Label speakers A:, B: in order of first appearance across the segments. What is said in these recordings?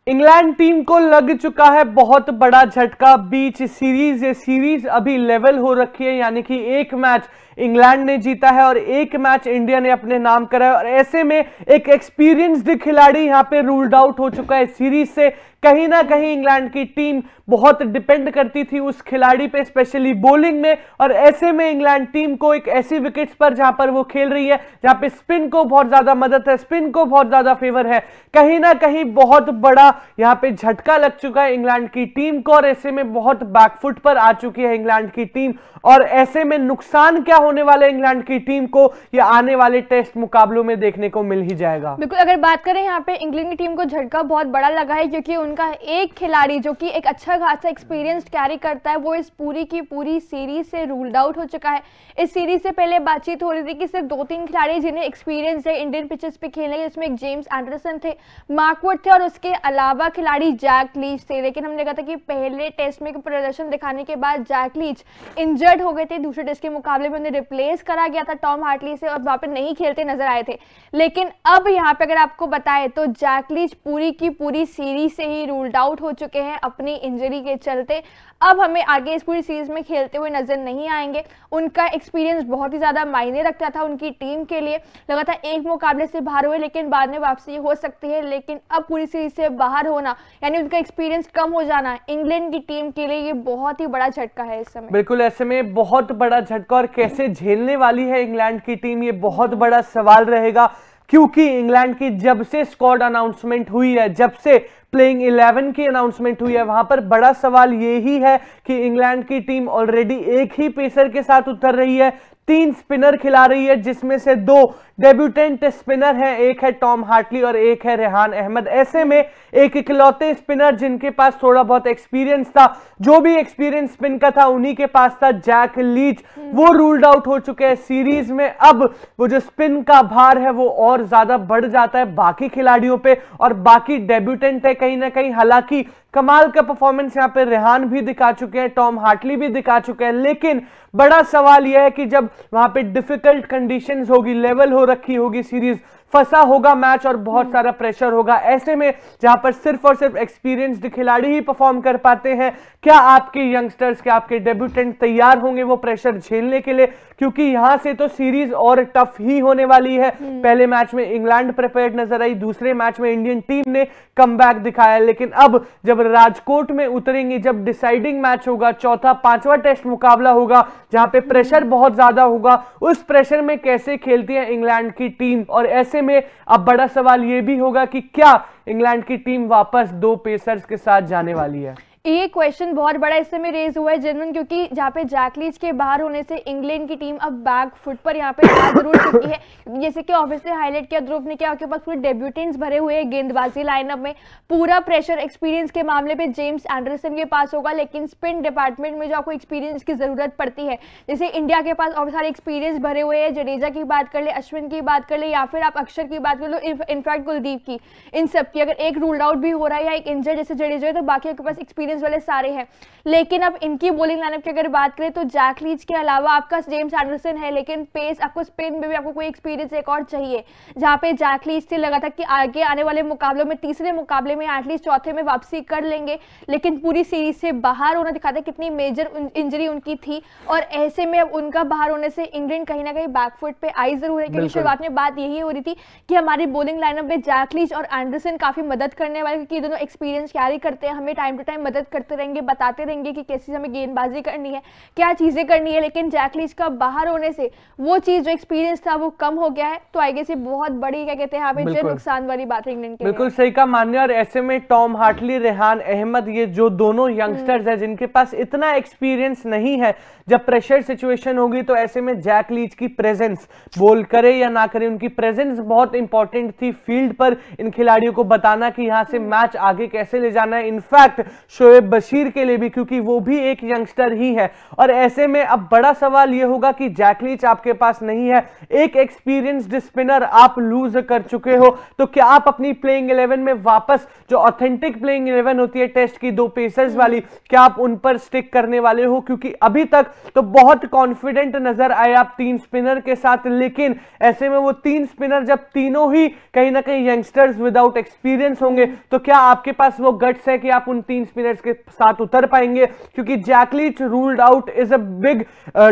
A: England team को लग चुका है बहुत बड़ा झटका। बीच सीरीज ये सीरीज अभी लेवल हो रखी है, यानी कि एक मैच इंग्लैंड ने जीता है और एक मैच इंडिया ने अपने नाम करा है। और ऐसे में एक एक्सपीरियंस्ड खिलाड़ी यहां पे रूल्ड आउट हो चुका है सीरीज से। कहीं ना कहीं इंग्लैंड की टीम बहुत डिपेंड करती थी उस खिलाड़ी पे, स्पेशली बॉलिंग में। और ऐसे में इंग्लैंड टीम को एक ऐसी विकेट्स पर जहां पर वो खेल रही है जहां पे स्पिन को बहुत ज्यादा मदद है, स्पिन को बहुत ज्यादा फेवर है, कहीं ना कहीं बहुत बड़ा यहां पे झटका लग चुका है इंग्लैंड की टीम को। और ऐसे में बहुत बैकफुट पर आ चुकी है इंग्लैंड की टीम। और ऐसे में नुकसान क्या होने वाला है इंग्लैंड की टीम को, ये आने वाले टेस्ट मुकाबलों में देखने को मिल ही जाएगा।
B: बिल्कुल, अगर बात करें यहाँ पे इंग्लैंड की टीम को झटका बहुत बड़ा लगा है, क्योंकि उनका एक खिलाड़ी जो कि एक अच्छा खासा एक्सपीरियंस कैरी करता है, वो इस पूरी की पूरी सीरीज से रूल्ड आउट हो चुका है। इस सीरीज से पहले बातचीत हो रही थी कि सिर्फ 2-3 खिलाड़ी जिन्हें एक्सपीरियंस है इंडियन पिचेस पे खेलने के, जिसमें एक जेम्स एंडरसन थे, मार्क वुड थे और उसके अलावा खिलाड़ी जैक लीच थे। लेकिन हमने देखा था कि पहले टेस्ट में प्रदर्शन दिखाने के बाद जैक लीच इंजर्ड हो गए थे। दूसरे टेस्ट के मुकाबले में उन्हें रिप्लेस करा गया था टॉम हार्टली से और वहां पर नहीं खेलते नजर आए थे। लेकिन अब यहाँ पे अगर आपको बताएं तो जैक लीच पूरी की पूरी सीरीज से ही रूल्ड आउट हो चुके हैं अपनी इंजरी के चलते। अब हमें आगे इस पूरी सीरीज में खेलते हुए नजर नहीं आएंगे। उनका एक्सपीरियंस बहुत ही ज्यादा मायने रखता था उनकी टीम के लिए। लगातार एक मुकाबले से बाहर हुए, लेकिन बाद में वापसी हो सकती है। लेकिन अब पूरी सीरीज से बाहर होना, यानी उनका एक्सपीरियंस कम हो जाना, इंग्लैंड की टीम के लिए ये बहुत ही बड़ा झटका है इस समय।
A: बिल्कुल, ऐसे में बहुत बड़ा झटका। और कैसे झेलने वाली है इंग्लैंड की टीम, ये बहुत बड़ा सवाल रहेगा। क्योंकि इंग्लैंड की जब से स्क्वाड अनाउंसमेंट हुई है, जब से प्लेइंग 11 की अनाउंसमेंट हुई है, वहां पर बड़ा सवाल ये ही है कि इंग्लैंड की टीम ऑलरेडी एक ही पेसर के साथ उतर रही है, 3 स्पिनर खिला रही है, जिसमें से 2 डेब्यूटेंट स्पिनर हैं, एक है टॉम हार्टली और एक है रेहान अहमद। ऐसे में एक इकलौते स्पिनर जिनके पास थोड़ा बहुत एक्सपीरियंस था, जो भी एक्सपीरियंस स्पिन का था उन्हीं के पास था, जैक लीच, वो रूल्ड आउट हो चुके हैं सीरीज में। अब वो जो स्पिन का भार है वो और ज्यादा बढ़ जाता है बाकी खिलाड़ियों पे, और बाकी डेब्यूटेंट है कहीं ना कहीं। हालांकि कमाल का परफॉर्मेंस यहां पे रेहान भी दिखा चुके हैं, टॉम हार्टली भी दिखा चुके हैं, लेकिन बड़ा सवाल यह है कि जब वहां पे डिफिकल्ट कंडीशंस होगी, लेवल हो रखी होगी सीरीज, फंसा होगा मैच और बहुत सारा प्रेशर होगा, ऐसे में जहां पर सिर्फ और सिर्फ एक्सपीरियंस्ड खिलाड़ी ही परफॉर्म कर पाते हैं, क्या आपके यंगस्टर्स, क्या आपके डेब्यूटेंट तैयार होंगे वो प्रेशर झेलने के लिए? क्योंकि यहां से तो सीरीज और टफ ही होने वाली है। पहले मैच में इंग्लैंड प्रिपेयर्ड नजर आई, दूसरे मैच में इंडियन टीम ने कमबैक दिखाया, लेकिन अब जब राजकोट में उतरेंगे, जब डिसाइडिंग मैच होगा, चौथा 5वां टेस्ट मुकाबला होगा जहां पे प्रेशर बहुत ज्यादा होगा, उस प्रेशर में कैसे खेलती है इंग्लैंड की टीम? और ऐसे में अब बड़ा सवाल यह भी होगा कि क्या इंग्लैंड की टीम वापस 2 पेसर्स के साथ जाने वाली है?
B: ये क्वेश्चन बहुत बड़ा इस समय रेज हुआ है जनरल, क्योंकि जहाँ पे जैक लीच के बाहर होने से इंग्लैंड की टीम अब बैक फुट पर यहाँ पे आ जरूर चुकी है। जैसे कि ऑब्वियसली हाईलाइट किया ध्रुव ने, क्या आपके पास पूरे डेब्यूटेंट्स भरे हुए हैं गेंदबाजी लाइनअप में। पूरा प्रेशर एक्सपीरियंस के मामले पे जेम्स एंडरसन के पास होगा, लेकिन स्पिन डिपार्टमेंट में जो आपको एक्सपीरियंस की जरूरत पड़ती है, जैसे इंडिया के पास और सारे एक्सपीरियंस भरे हुए हैं, जडेजा की बात कर ले, अश्विन की बात कर ले, या फिर आप अक्षर की बात कर लो, इनफैक्ट कुलदीप की, इन सब की। अगर एक रूल्ड आउट भी हो रहा है या एक इंजर्ड जैसे जडेजा है, तो बाकी के पास एक्सपीरियंस वाले सारे हैं। लेकिन अब इनकी बॉलिंग लाइनअप की अगर बात करें तो जैक लीच के अलावा आपका जेम्स एंडरसन है, लेकिन पेस आपको स्पिन में भी आपको कोई एक्सपीरियंस एक और चाहिए। जहां पे जैक लीच से लगा था कि आगे आने वाले मुकाबलों में, तीसरे मुकाबले में एटलीस्ट चौथे में वापसी कर लेंगे, लेकिन पूरी सीरीज से बाहर होना दिखाता है कितनी मेजर इंजरी उनकी थी। और ऐसे में अब उनका बाहर होने से इंग्लैंड कहीं ना कहीं बैकफुट पे आई जरूर है, क्योंकि शुरुआत में बात यही हो रही थी कि हमारी बॉलिंग लाइनअप में जैक लीच और एंडरसन काफी मदद करने वाले, क्योंकि दोनों एक्सपीरियंस कैरी करते हैं, हमें टाइम टू टाइम मदद करते रहेंगे, बताते रहेंगे कि कैसे हमें गेंदबाजी करनी है, क्या चीजें करनी है। लेकिन जैक लीच का बाहर होने से वो चीज जो एक्सपीरियंस था वो कम हो गया है। तो आगे से बहुत बड़ी, क्या कहते हैं यहाँ पे, नुकसान वाली बात है इंग्लैंड के।
A: बिल्कुल सही का मान्य। और ऐसे में टॉम हार्टली, रेहान अहमद, ये जो दोनों यंगस्टर्स हैं जिनके पास इतना एक्सपीरियंस नहीं है, जब प्रेशर सिचुएशन होगी तो ऐसे में जैक लीच की प्रेजेंस, बोल करे या ना करे, उनकी प्रेजेंस बहुत इंपॉर्टेंट थी फील्ड पर, इन खिलाड़ियों को बताना कि यहां से मैच आगे कैसे ले जाना है। इनफैक्ट शोएब बशीर के लिए भी, क्योंकि वो भी एक यंगस्टर ही है। और ऐसे में अब बड़ा सवाल ये होगा कि जैक लीच आपके पास नहीं है, एक एक्सपीरियंस्ड स्पिनर आप लूज कर चुके हो, तो क्या आप अपनी प्लेइंग 11 में वापस जो ऑथेंटिक प्लेइंग 11 होती है टेस्ट की 2 पेसर्स वाली, क्या आप उन पर स्टिक करने वाले हो? क्योंकि अभी तक तो बहुत कॉन्फिडेंट नजर आए आप 3 स्पिनर के साथ, लेकिन ऐसे में वो 3 स्पिनर जब तीनों ही कहीं ना कहीं यंगस्टर्स विदाउट एक्सपीरियंस होंगे, तो क्या आपके पास वो गट्स है कि आप उन 3 स्पिनर्स के साथ उतर पाएंगे? क्योंकि Jack Leach ruled out is a big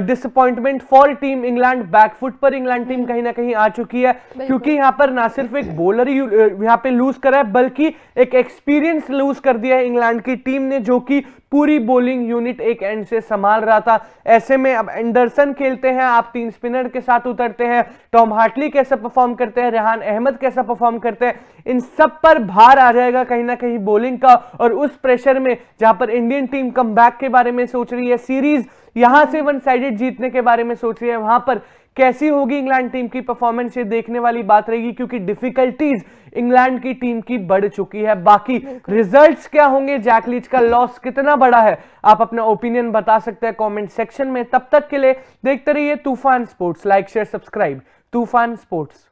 A: disappointment for team England. Back foot पर इंग्लैंड टीम कहीं ना कहीं आ चुकी है, क्योंकि यहां पर ना सिर्फ एक बॉलर ही यहां पे लूज करा है, बल्कि एक एक्सपीरियंस लूज कर दिया है इंग्लैंड की टीम ने, जो कि पूरी बॉलिंग यूनिट एक एंड से संभाल रहा था। ऐसे में अब एंडरसन खेलते हैं, आप 3 स्पिनर के साथ उतरते हैं, टॉम हार्टली कैसा परफॉर्म करते हैं, रेहान अहमद कैसा परफॉर्म करते हैं, इन सब पर भार आ जाएगा कहीं ना कहीं बॉलिंग का। और उस प्रेशर में जहां पर इंडियन टीम कमबैक के बारे में सोच रही है, सीरीज यहां से 1 साइडेड जीतने के बारे में सोच रही है, वहां पर कैसी होगी इंग्लैंड टीम की परफॉर्मेंस, ये देखने वाली बात रहेगी, क्योंकि डिफिकल्टीज इंग्लैंड की टीम की बढ़ चुकी है। बाकी रिजल्ट्स क्या होंगे, जैक लीच का लॉस कितना बड़ा है, आप अपना ओपिनियन बता सकते हैं कमेंट सेक्शन में। तब तक के लिए देखते रहिए तूफान स्पोर्ट्स। लाइक शेयर सब्सक्राइब तूफान स्पोर्ट्स।